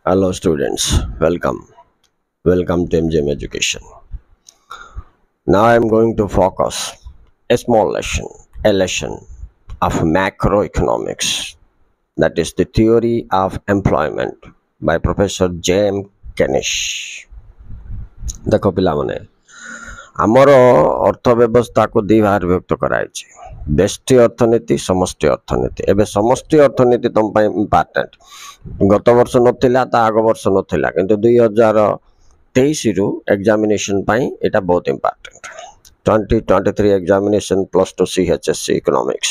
Hello students, welcome to MGM Education. Now I am going to focus a lesson of macroeconomics, that is the theory of employment by Professor J.M. Kenish. ଦେଖ ପିଲାମାନେ ଆମର ଅର୍ଥ ବ୍ୟବସ୍ଥାକୁ ଦୁଇ ଭାଗରେ ବିଭକ୍ତ କରାଯାଇଛି ବ୍ୟଷ୍ଟି ଅର୍ଥନୀତି ସମଷ୍ଟି ଅର୍ଥନୀତି। ଏବେ ସମଷ୍ଟି ଅର୍ଥନୀତି ତମ ପାଇଁ ଇମ୍ପୋର୍ଟାଣ୍ଟ, ଗତ ବର୍ଷ ନଥିଲା ତା ଆଗ ବର୍ଷ ନଥିଲା, କିନ୍ତୁ 2023 ରୁ ଏକ୍ସାମିନେସନ୍ ପାଇଁ ଏଇଟା ବହୁତ important. 2023 examination +2 CHSC economics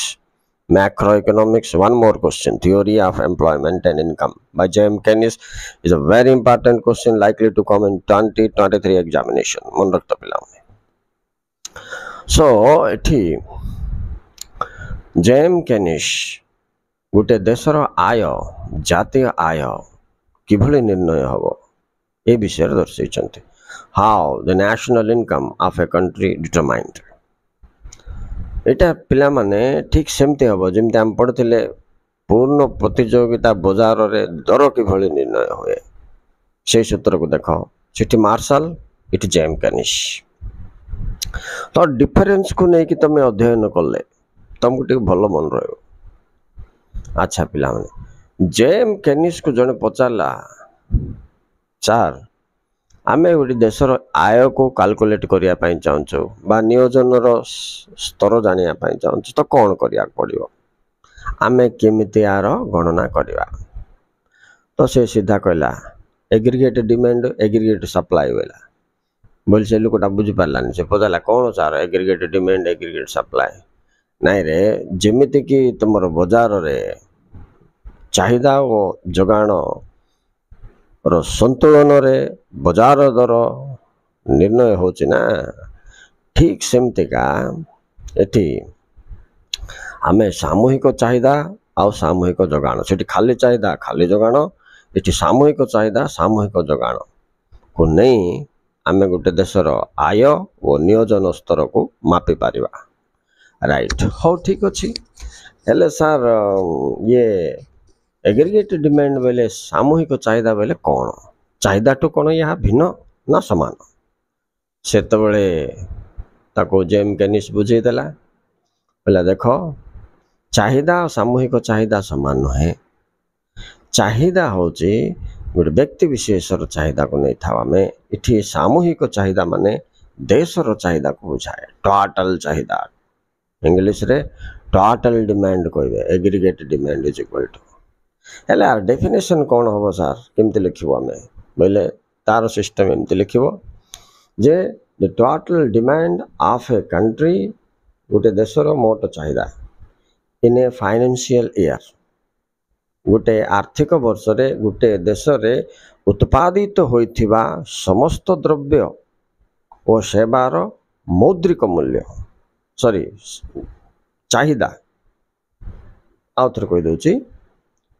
macroeconomics. One more question, theory of employment and income by J.M. Keynes is a very important question likely to come in 2023 examination. मन रखता पिलाओने। So एठी J.M. Keynes गोटे देशर आय जातीय आय किभली निर्णय हबो ए विषय दर्शाइछन्ते। How the national income of a country determined. एटा पिला माने ठीक सेमते हबो जेमते हम पढथिले पूर्ण प्रतियोगिता बाजार रे दर किभली निर्णय होए से सूत्र को देखो, सिटी मार्शल इट जेम कैनिश। तो डिफरेंस को नहीं कि तमे अध्ययन करले तुमको ठीक भलो मन रहयो। अच्छा पिला माने जेम कैनिश को जने पचारला चार आमे गोटे देशर आय को कैलकुलेट करिया पई चाहूँ बा नियोजन स्तर जानिया पई चाहूँ तो कौन करिया पड़ियो, आमे केमिति यार गणना करिया। तो से सीधा कहला एग्रीगेट डिमांड एग्रीगेट सप्लाई वेला बोल से लोकटा बुझी पारलानी। से पचाला कौन सार एग्रीगेट डिमांड एग्रीगेट सप्लाई नाई रे, जेमिति कि तुमर बाजार रे चाहिदा और जोगाण रो संतुलन रे बाजार दर निर्णय होची ना, ठीक सेमती का एठी आमे सामूहिक चाहिदा आ सामूहिक जोगाण, सेठी खाली चाहिदा खाली जोगाण, एठी सामूहिक चाहिदा सामूहिक जोगाण को नहीं आमे गोटे देशर आय और नियोजन स्तर को मापी पारिबा। राइट हो ठीक अच्छी हेले सार ये एग्रीगेट डिमांड बेले सामूहिक चाहिदा बेले कौन चाहिदा टू कौन यहाँ भिन्न ना समान से ताको जेम कैनिस बुझे देला बोला देखो चाहिदा और सामूहिक चाहिदा समान नुहे। चाहिदा होची गोटे व्यक्ति विशेषर चाहिदा को नहीं था आमे इठी सामूहिक चाहिदा माने देशर चाहिदा को बुझाए टोटल चाहिदा, इंग्लिश रे टोटल डिमांड कहबे aggregate demand is equal to. हेले यार डेफिनेशन कौन हम सार केमती लिखिबो आमे बोले तार सिस्टम एमती लिखिबो जे the total demand of a country गोटे देशर मोट चाहिदा इन ए फाइनेंशियल ईयर, गोटे आर्थिक वर्ष रे गोटे देश रे उत्पादित होइथिबा समस्त द्रव्य और सेवार मौद्रिक मूल्य सॉरी चाहिदा आउथर कहि दोची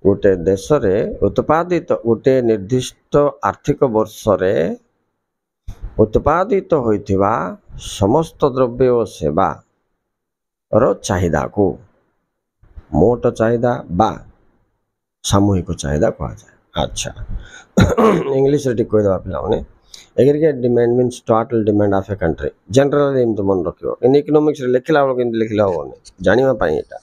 गोटे देश रे उत्पादित गोटे निर्दिष्ट आर्थिक वर्ष रे उत्पादित होइथिबा समस्त द्रव्य और सेवा रो चाहिदा को मोट चाहिदा बा सामूहिक चाहिदा कहा जाए। अच्छा इंग्लिश रे ठीक कहि दबा पिला माने aggregate demand means total demand of a country. General एम तो मन रखियो इन इकोनॉमिक्स रे लिखला हो किन लिखला होने जानिबा पई एटा।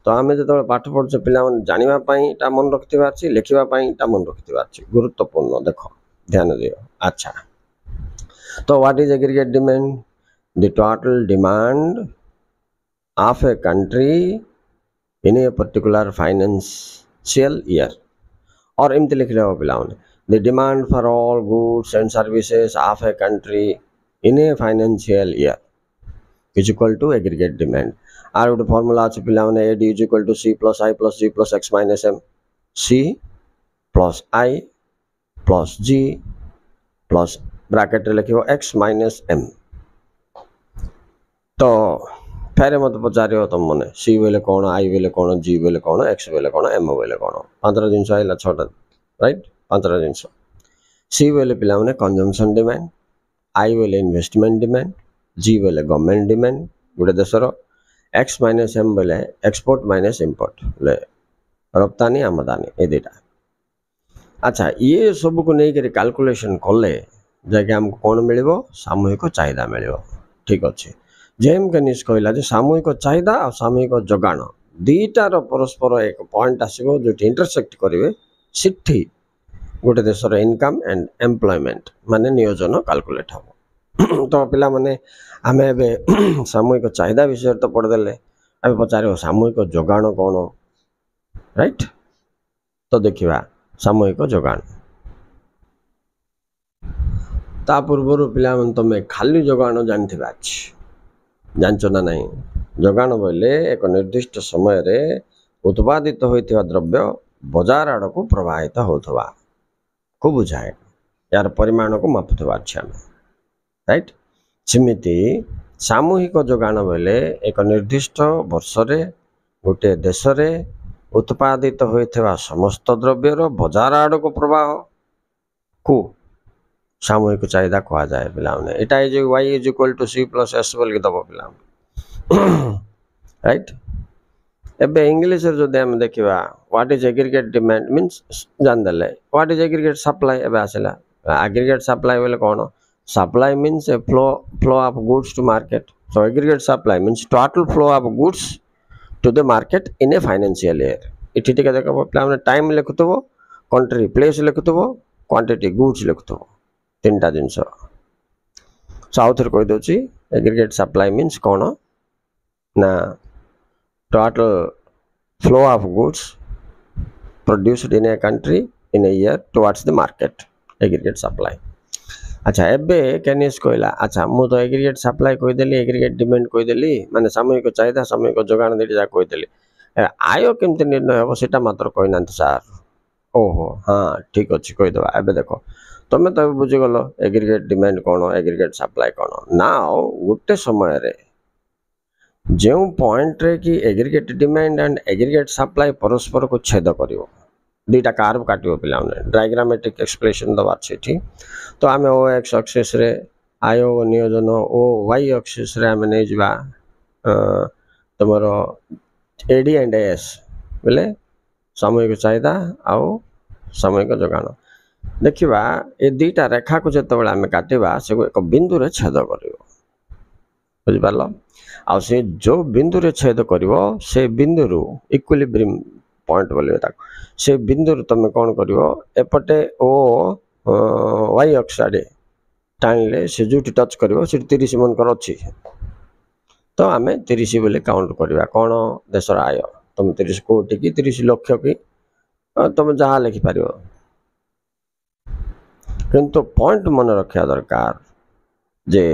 तो आमे जो पाठ पढ़े पिला जानिबा पई एटा मन रखिथिबा अछि लिखिबा पई एटा मन रखिथिबा अछि गुरुत्वपूर्ण देखो ध्यान दियो। अच्छा तो what is aggregate demand? The total demand of a country in a particular financial year और एमती लिख रहे हो पिला the demand for all goods and services of a country in a financial year is equal to aggregate demand. आर गोटे formula अच्छे पिला AD is equal to C plus I plus G plus X minus M, C plus I plus G plus bracket रे लिखिबो x minus M. तो फेरे मत पचारियो तुम मने सी बेले कौन आई बेले कौन जी बेले कौन एक्स बेले कौन एम बेले कौन पांचटा जिनस आइला छटा राइट पांचटा जिनस। सी बेले पिला माने कंजम्पशन डिमांड, आई बेले इन्वेस्टमेंट डिमांड, जी बेले गवर्नमेंट डिमांड गोटे देशर, एक्स माइनस एम बेले एक्सपोर्ट माइनस इंपोर्ट ले रप्तानी आमदानी ए दुटा। अच्छा ये सब को नहीं कैलकुलेशन कले जैसे आमको कौन मिल सामूहिक चाहिदा मिल ठीक अच्छे जेम केनिस कहला सामूहिक चाहिदा और सामूहिक जोगाण दीटार परस्पर एक पॉइंट आसो जो इंटरसेक्ट करेंगे सिठी गोटे देशर इनकम एंड एम्प्लॉयमेंट माने नियोजन कैलकुलेट हम तो पिला माने आमे एबे सामूहिक चाहिदा विषय तो पढ़देले आमे पचार सामूहिक जोगाण कौन राइट तो देखा सामूहिक जोगाण ता पूर्व पिला तुम खाली जोगाण जानथिबा जानच ना नहीं जोगाण बोले एक निर्दिष्ट समय रे उत्पादित होइथिबा द्रव्य बाजार आड़ को प्रवाहित होथवा को बुझाए यार परिमाण को मापुथवा अच्छा राइट सेमिति सामूहिक जोगाण बोले एक निर्दिष्ट वर्ष रे गोटे देश रे उत्पादित होइथिबा समस्त द्रव्यर बाजार आड़ को प्रवाह को सामूहिक चाहिदा कहा जाए पिला इटा is y is equal to c plus s बोल के दब पिला राइट एबे इंग्लिश रे जदि हम देखिबा what is aggregate demand means जान देले व्हाट इज एग्रीगेट सप्लाई एबे आसला एग्रीगेट सप्लाई बोले कोन supply means a flow of goods to market so aggregate supply means total flow of goods to the market in a financial year इठी टिके देखबो पिला टाइम लिखुतबो कंट्री प्लेस लिखुतबो क्वांटिटी गुड्स लिखुतबो तीन टा जिनस साउथ कही दूसरी एग्रीगेट सप्लाई मीन्स कौन ना total flow of goods produced in A country in a year towards the market aggregate supply अच्छा एबे कैनिस कहला अच्छा मु तो एग्रीगेट सप्लाई कहीदेली एग्रीगेट डिमांड कहीदेली माने सामूहिक चाहिदा सामूहिक जोगाण देटी जा कहीदेली आय केमती निर्णय हम सेटा मात्र कहना सार ओहो हाँ ठीक अच्छे कहीदेवा एबे देख तुम तो बुझीगल एग्रीगेट डिमांड कौन एग्रीगेट सप्लाई कौन ना गोटे समय रे जो पॉइंट रे कि aggregate demand and aggregate supply परस्पर को छेद कर दुईटा कर्व काटिबो पिला डायग्रामेटिक एक्सप्रेशन दबार छै तो आम ओ एक्स एक्सिस रे आय नियोजन ओ वाई एक्सिस रे आम नहीं जा तुमर एडी एंड एस बोले सामूहिक चाहिदा आउ सामूहिक जोगाण देखा ये दुईटा रेखा को जो आम काटा से एक बिंदु रे छेद कर बुझिपार आ से जो बिंदु रे छेद कर से बिंदु इक्विलिब्रियम पॉइंट बोले से बिंदु तुम कौन कर एपटे ओ वाई अक्ष आड़े टाणिले से जो टच कर 30 मनकर अच्छी तो आम 30 बोले काउंट करवा कौन देशर आय तुम 30 कोटी कि 30 लक्ष कि तुम जहाँ लिखिपार किंतु पॉइंट मन रखा दरकार जे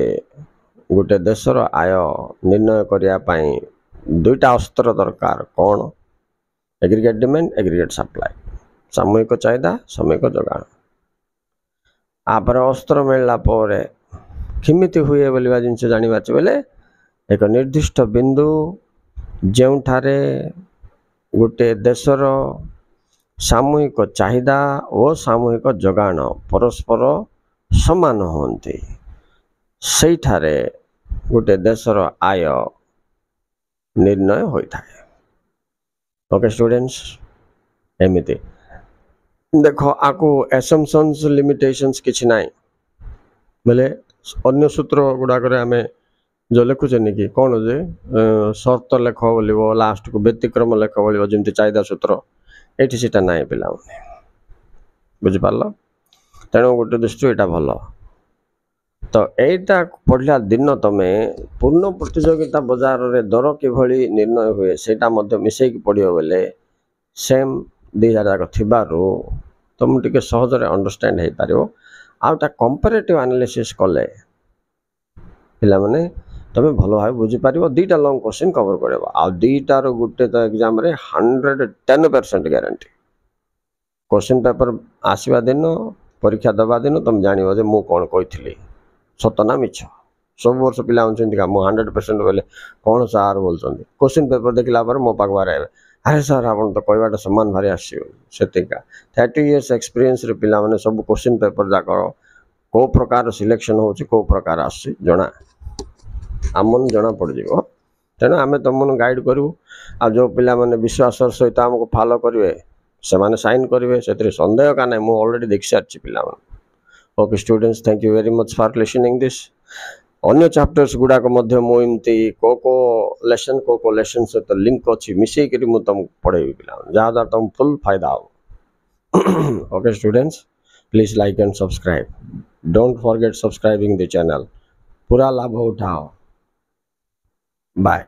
गोटे देशर आय निर्णय करने दुईटा अस्त्र दरकार कौन एग्रीगेट डिमांड एग्रीगेट सप्लाई सामूहिक चाहिदा सामूहिक जोगाण आपर अस्त्र मिलला परे किमिति हुए बोलिबा जिनस जानिबा बेले एक निर्दिष्ट बिंदु जेउठारे गोटे देशर सामूहिक चाहिदा और सामूहिक जोगाण परस्पर समान होती सेठारे गोटे देशर आय निर्णय होता है ओके स्टूडेंट्स एमिति देखो आकु एसम्पशंस लिमिटेशंस किछि नाई बोले अन्य सूत्र गुड़ाक आम जो लिखुचे कि कौन जे शर्त लेख बोलो लास्ट को व्यतिक्रम लेख बोलो जमी चाहिदा सूत्र ये सीटा ना पिला बुझिपार तेणु गोटे दृष्टि यहाँ भल तो यहीटा पढ़ला दिन तुम्हें पूर्ण प्रतियोगिता बाजार रे दर किभली निर्णय हुए सेटा मिसई पढ़ो बेले सेम दुईटा जाक थिबारु तुम टिके सहजरे अंडरस्टैंड हो पार आउटा कंपैरेटिव एनालिसिस कले पिला माने तुम भल भाव बुझीपार दुईटा लंग क्वेश्चन कवर कर दुईटार गोटे तो एग्जाम रे 110% ग्यारंटी क्वेश्चन पेपर आसवा दिन परीक्षा दबा दिन तुम जान मु कौन कही सत ना मिछ सब वर्ष पिला मुझे 100% बोले कौन सार बोल क्वेश्चन पेपर देखला मो पाक बारे अरे सर आप तो कहवाटा सामान भारी आसका 30 years एक्सपीरियंस पिला माने सब क्वेश्चन पेपर जाक को प्रकार सिलेक्शन हो को प्रकार आसना आम जना पड़ जाव तेणु आम तुम गाइड करूँ आ जो पिला माने विश्वास सहित आमको फॉलो करेंगे ସେମାନେ ସାଇନ୍ କରିବେ, ସେଥିରେ ସନ୍ଦେହ କାଁ ନାହିଁ। ମୁଁ ଅଲରେଡ଼ି ଦେଖି ସାରିଛି ପିଲାମାନେ। Okay students, thank you very much for listening this. ଅନ୍ୟ ଚାପ୍ଟର୍ସ ଗୁଡ଼ାକ ମଧ୍ୟ ମୁଁ ଏମିତି କେଉଁ ଲେସନ୍ ସହିତ ଲିଙ୍କ ଅଛି ମିଶେଇକରି ମୁଁ ତୁମକୁ ପଢ଼େଇବି ପିଲାମାନେ, ଯାହାଦ୍ୱାରା ତୁମକୁ ଫୁଲ୍ ଫାଇଦା ହେବ। Okay students, please like and subscribe. Don't forget subscribing the channel. पूरा लाभ उठाओ। बाय।